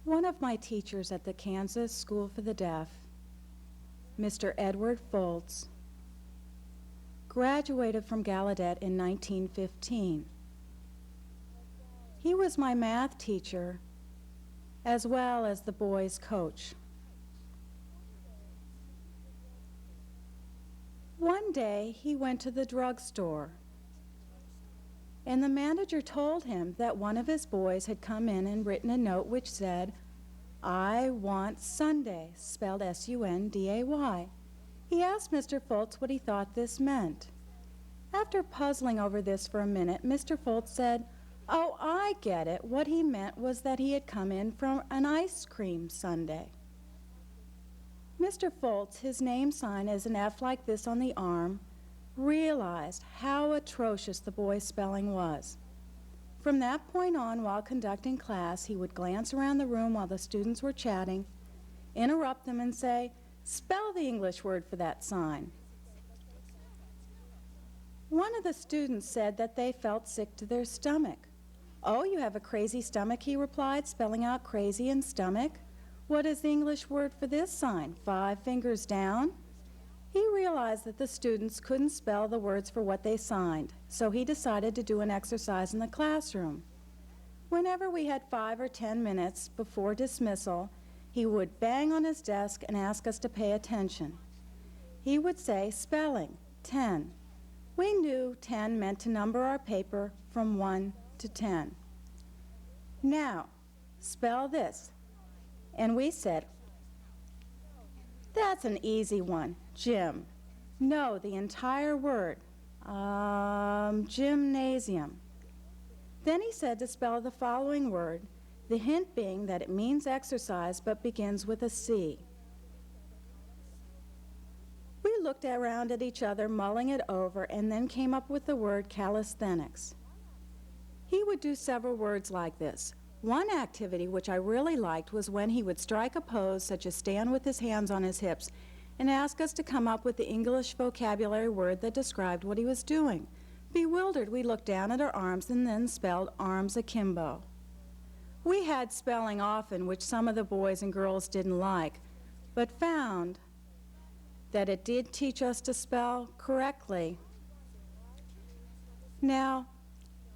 One of my teachers at the Kansas School for the Deaf, Mr. Edward Foltz, graduated from Gallaudet in 1915. He was my math teacher as well as the boys' coach. One day he went to the drugstore, and the manager told him that one of his boys had come in and written a note which said, "I want Sunday," spelled S-U-N-D-A-Y. He asked Mr. Foltz what he thought this meant. After puzzling over this for a minute, Mr. Foltz said, "Oh, I get it. What he meant was that he had come in from an ice cream sundae." Mr. Foltz, his name sign is an F like this on the arm, realized how atrocious the boy's spelling was. From that point on, while conducting class, he would glance around the room while the students were chatting, interrupt them, and say, "Spell the English word for that sign." One of the students said that they felt sick to their stomach. "Oh, you have a crazy stomach," he replied, spelling out crazy and stomach. "What is the English word for this sign? 5 fingers down?" He realized that the students couldn't spell the words for what they signed, so he decided to do an exercise in the classroom. Whenever we had 5 or 10 minutes before dismissal, he would bang on his desk and ask us to pay attention. He would say, "Spelling, 10. We knew 10 meant to number our paper from 1 to 10. "Now, spell this." And we said, "That's an easy one, Jim." No, the entire word. Gymnasium. Then he said to spell the following word, the hint being that it means exercise but begins with a C. We looked around at each other, mulling it over, and then came up with the word calisthenics. He would do several words like this. One activity which I really liked was when he would strike a pose such as stand with his hands on his hips and ask us to come up with the English vocabulary word that described what he was doing. Bewildered, we looked down at our arms and then spelled arms akimbo. We had spelling often, which some of the boys and girls didn't like, but found that it did teach us to spell correctly. Now,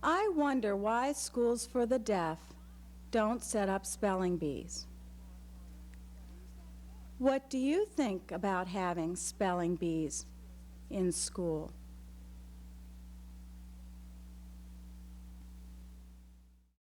I wonder why schools for the deaf don't set up spelling bees. What do you think about having spelling bees in school?